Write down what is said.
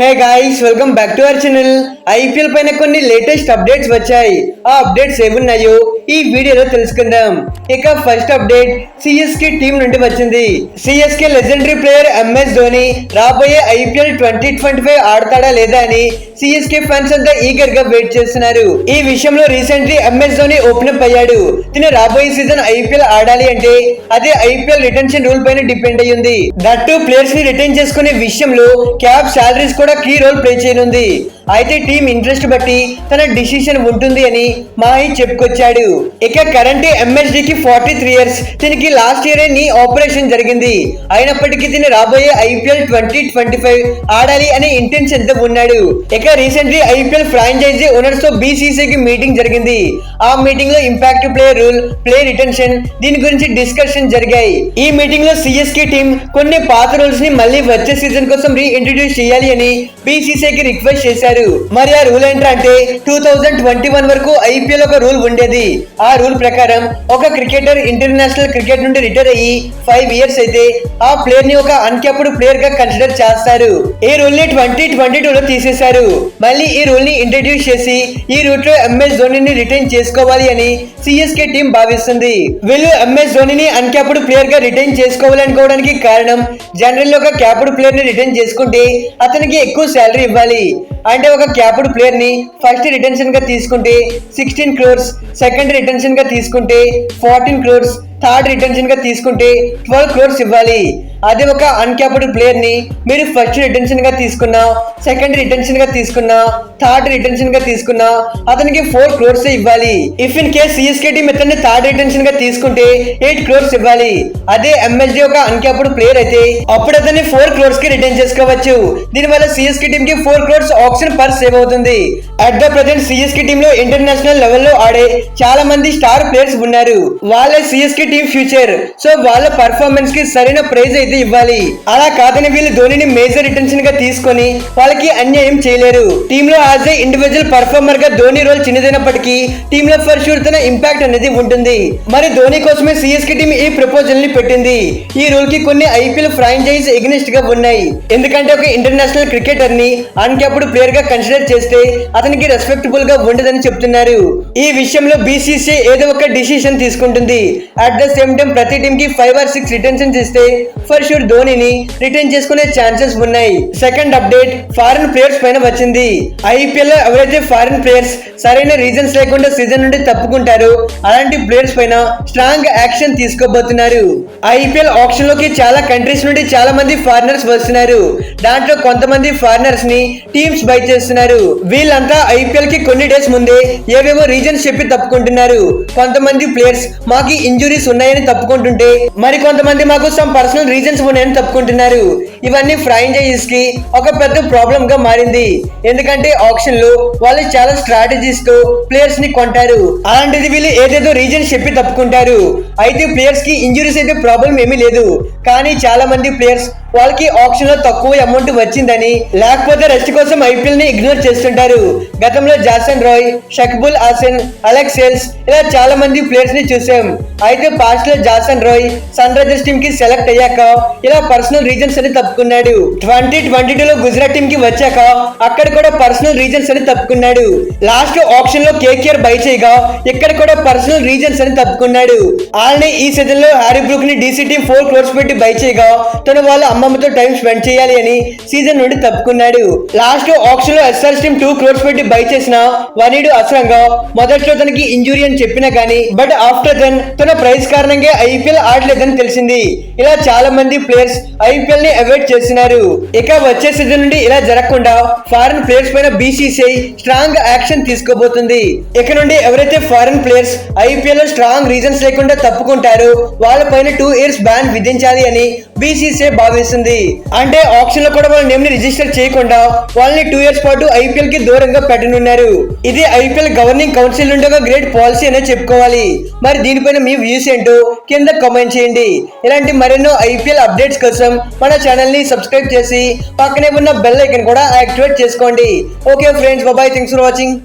Hey guys, welcome back to our channel. IPL పైన కొన్ని latest updates వచ్చాయి. ఆ అప్డేట్స్ ఏమున్నాయో ఈ వీడియోలో తెలుసుకుందాం. ఇక ఫస్ట్ అప్డేట్ సిఎస్కే టీం నుండి వచ్చింది. CSK legendary player MS Dhoni రాబోయే ఐపీఎల్ 2025 ఆడతాడా లేదా అని సిఎస్కే ఫ్యాన్స్ అంతా ఈగర్ గా వెయిట్ చేస్తున్నారు. ఈ విషయంలో recently MS Dhoni open up అయ్యాడు. తిను రాబోయే సీజన్ ఐపీఎల్ ఆడాలి అంటే అదే ఐపీఎల్ రిటెన్షన్ రూల్ పైన డిపెండ్ అయ్యి ఉంది. దట్ టు ప్లేయర్స్ ని రిటైన్ చేసుకునే విషయంలో క్యాప్ సాలరీస్ కూడా కీ రోల్ ప్లే చేయనుంది. అయితే టీం ఇంట్రెస్ట్ బట్టి తన డిసిషన్ ఉంటుంది అని మాహి చెప్పుకొచ్చాడు. ఇక కరెంట్ ఎంఎస్డి కి 43 ఇయర్స్. దీనికి లాస్ట్ ఇయర్ నీ ఆపరేషన్ జరిగింది. అయినప్పటికీ దీన్ని రాబోయే ఐపీఎల్ 2025 ఆడాలి అనే ఇంటెన్షన్ తో ఉన్నాడు. ఇక రీసెంట్లీ ఐపీఎల్ ఫ్రాంచైజీ ఓనర్స్ తో బీసీసీ కి మీటింగ్ జరిగింది. ఆ మీటింగ్ లో impact player rule, play retention దీని గురించి డిస్కషన్ జరిగాయి. ఈ మీటింగ్ లో సిఎస్కే టీం కొన్ని పాత రూల్స్ ని మళ్ళీ వచ్చే సీజన్ కోసం రీఇంట్రడ్యూస్ చేయాలి అని బీసీసీకి రిక్వెస్ట్ చేశారు. మరి ఆ రూల్ ఏంటంటే 2021 వరకు ఐపీఎల్ ఒక రూల్ ఉండేది. ఆ రూల్ ప్రకారం ఒక క్రికెటర్ ఇంటర్నేషనల్ క్రికెట్ నుండి రిటైర్ అయ్యి 5 ఇయర్స్ అయితే ఆ ప్లేయర్ ని ఒక అన్క్యాప్డ్ ప్లేయర్ గా కన్సిడర్ చేస్తారు. ఈ రూల్ ని 2022 లో తీసేశారు. మళ్ళీ ఈ రూల్ ని ఇంట్రడ్యూస్ చేసి ఈ రూట్ లో ఎంఎస్ ధోనిని రిటైన్ చేసుకోవాలి అని సిఎస్కే టీం భావిస్తుంది. వీళ్ళు ఎంఎస్ ధోనిని అన్క్యాప్డ్ ప్లేయర్ గా రిటైన్ చేసుకోవాలనుకోవడానికి కారణం జనరల్ ఒక క్యాప్డ్ ప్లేయర్ ని రిటైన్ చేసుకుంటే అతనికి ఎక్కువ శాలరీ ఇవ్వాలి. అంటే ఒక క్యాప్డ్ ప్లేయర్ ని ఫస్ట్ రిటెన్షన్ గా తీసుకుంటే 16 crores, సెకండ్ రిటెన్షన్ గా తీసుకుంటే 14 crores, థర్డ్ రిటెన్షన్ గా తీసుకుంటే 12 crores ఇవ్వాలి. అదే ఒక అన్క్యాప్డ్ ప్లేయర్ ని మీరు ఫస్ట్ రిటెన్షన్ గా తీసుకున్నా, సెకండ్ రిటెన్షన్ గా తీసుకున్నా, థర్డ్ రిటెన్షన్ గా తీసుకున్నా అతనికి 4 crores ఇవ్వాలి. If in case CSK team ఇతన్ని థర్డ్ రిటెన్షన్ గా తీసుకుంటే 8 crores ఇవ్వాలి. అదే ఎంఎస్డి ఒక అన్క్యాప్డ్ ప్లేయర్ అయితే అప్పుడు అతన్ని 4 crores కి రిటైన్ చేసుకోవచ్చు. దీనివల్ల సిఎస్కే టీం కి 4 crores ఆప్షన్ పర్ సేవ్ అవుతుంది. At the present CSK team లో ఇంటర్నేషనల్ లెవెల్లో ఆడే చాలా మంది స్టార్ ప్లేయర్స్ ఉన్నారు. వాళ్ళే సిఎస్కే టీం ఫ్యూచర్. సో వాళ్ళ పర్ఫార్మెన్స్ కి సరైన ప్రైజ్ అయితే ఇవ్వాలి. అలా కాదని వీళ్ళు ధోనిని మేజర్ రిటెన్షన్ గా తీసుకొని వాళ్ళకి అన్యాయం చేయలేరు. టీమ్ లో యాజ్ ఏ ఇండివిజువల్ పర్ఫార్మర్ గా ధోని రోల్ చిన్నదైనప్పటికీ టీమ్ లో ఫర్ షూర్ తన ఇంపాక్ట్ అనేది ఉంటుంది. మరి ధోని కోసమే సిఎస్కే టీం ఈ ప్రపోజల్ ని పెట్టింది. ఈ రూల్ కి కొన్ని ఐపీఎల్ ఫ్రాంచైజ్ ఎగ్నెస్ట్ గా ఉన్నాయి. ఎందుకంటే ఒక ఇంటర్నేషనల్ క్రికెటర్ ని అన్క్యాప్డ్ ప్లేయర్ గా కన్సిడర్ చేస్తే అతనికి రెస్పెక్టబుల్ గా ఉండదని చెప్తున్నారు. ఈ విషయంలో బీసీసీ ఏదో ఒక డిసిషన్ తీసుకుంటుంది. అట్ ద సేమ్ టైం ప్రతి టీం కి 5 or 6 రిటెన్షన్స్ ఇస్తే ఫర్ షూర్ ధోనిని రిటైన్ చేసుకునే ఛాన్సెస్ ఉన్నాయి. సెకండ్ అప్డేట్ ఫారిన్ ప్లేయర్స్ పైన వచ్చింది. ఐపీఎల్ లో ఎవరైతే ఫారిన్ ప్లేయర్స్ సరైన రీజన్స్ లేకుండా సీజన్ నుండి తప్పుకుంటారో అలాంటి ప్లేయర్స్ పైన స్ట్రాంగ్ యాక్షన్ తీసుకోబోతున్నారు. ఐపీఎల్ ఆప్షన్ లోకి చాలా కంట్రీస్ నుండి చాలా మంది ఫారినర్స్ వస్తున్నారు. దాంట్లో కొంతమంది ఫారినర్స్ ని టీమ్స్ బై చేస్తున్నారు. వీళ్ళంతా ఐపీఎల్ కి కొన్ని డేస్ ముందే ఏవేవో రీజన్స్ చెప్పి తప్పుకుంటున్నారు. కొంతమంది ప్లేయర్స్ మాకు ఇంజురీస్ ఉన్నాయని తప్పుకుంటుంటే మరి కొంతమంది మాకు సమ్ పర్సనల్ రీజన్స్ ఉన్నాయని తప్పుకుంటున్నారు. ఇవన్నీ ఫ్రాంచైజీస్ కి ఒక పెద్ద ప్రాబ్లం గా మారింది. ఎందుకంటే ఆప్షన్ లో వాళ్ళు చాలా స్ట్రాటజీస్ తో ప్లేయర్స్ ని కొంటారు. అలాంటిది వీళ్ళు ఏదేదో రీజన్స్ చెప్పి తప్పుకుంటారు. అయితే ప్లేయర్స్ కి ఇంజురీస్ అయితే ప్రాబ్లం ఏమీ లేదు. కానీ చాలా మంది ప్లేయర్స్ వాళ్ళకి ఆప్షన్ లో తక్కువ అమౌంట్ వచ్చిందని లేకపోతే రెస్ట్ కోసం ఐపీఎల్ ని ఇగ్నోర్ చేస్తుంటారు. గతంలో Jason Roy, Shakibul Hasan, Alex Hales ఇలా చాలా మంది ప్లేయర్స్ ని చూసాం. అయితే పాస్ట్ లో Jason Roy Sunrisers team కి సెలెక్ట్ అయ్యాక ఇలా పర్సనల్ రీజన్స్ అని తప్పుకున్నాడు. 2022 లో గుజరాత్ టీమ్ కి వచ్చాక అక్కడ కూడా పర్సనల్ రీజన్స్ అని తప్పుకున్నాడు. లాస్ట్ ఆప్షన్ లో కేకేఆర్ బై చేయగా ఇక్కడ కూడా పర్సనల్ రీజన్స్ అని తప్పుకున్నాడు. అలానే ఈ సీజన్ లో హ్యారీ బ్రూక్ ని డీసీ టీమ్ 4 crores పెట్టి బై చేయగా తను వాళ్ళ అమ్మమ్మతో టైం స్పెండ్ చేయాలి అని సీజన్ నుండి తప్పుకున్నాడు. లాస్ట్ ఆప్షన్ లో ఎస్ఆర్ఎస్ టీమ్ 2 crores పెట్టి బై చేసిన వనీడు అసరంగా మొదట్లో తనకి ఇంజురీ అని చెప్పినా కానీ బట్ ఆఫ్టర్ దెన్ తన ప్రైజ్ కారణంగా ఐపీఎల్ ఆడలేదని తెలిసింది. ఇలా చాలా మంది ప్లేయర్స్ ఐపీఎల్ ని అవాయిడ్ చేస్తున్నారు. ఇక వచ్చే సీజన్ నుండి ఇలా జరగకుండా ఫారిన్ ప్లేయర్స్ పైన బీసీసీ స్ట్రాంగ్ యాక్షన్ తీసుకోబోతుంది. ఇక నుండి ఎవరైతే ఫారిన్ ప్లేయర్స్ ఐపీఎల్ లో స్ట్రాంగ్ రీజన్స్ లేకుండా తప్పుకుంటారో వాళ్ళ పైన 2 years బ్యాన్ విధించాలి అని బీసీసీ భావిస్తుంది. అంటే ఆప్షన్ లో కూడా వాళ్ళ నేమ్ ని రిజిస్టర్ చేయకుండా వాళ్ళని 2 years పాటు ఐపీఎల్ కి దూరంగా పెట్టనున్నారు. ఇది ఐపీఎల్ గవర్నింగ్ కౌన్సిల్ నుండి ఒక గ్రేట్ పాలసీ అనే చెప్పుకోవాలి. మరి దీనిపైన మీ వ్యూస్ ఏంటో కింద కామెంట్ చేయండి. ఇలాంటి మరెన్నో ఐపీఎల్ అప్డేట్స్ కోసం మన ఛానల్ ని సబ్స్క్రైబ్ చేసి పక్కనే ఉన్న బెల్ ఐకాన్ కూడా యాక్టివేట్ చేసుకోండి. Okay friends, bye, thanks for watching.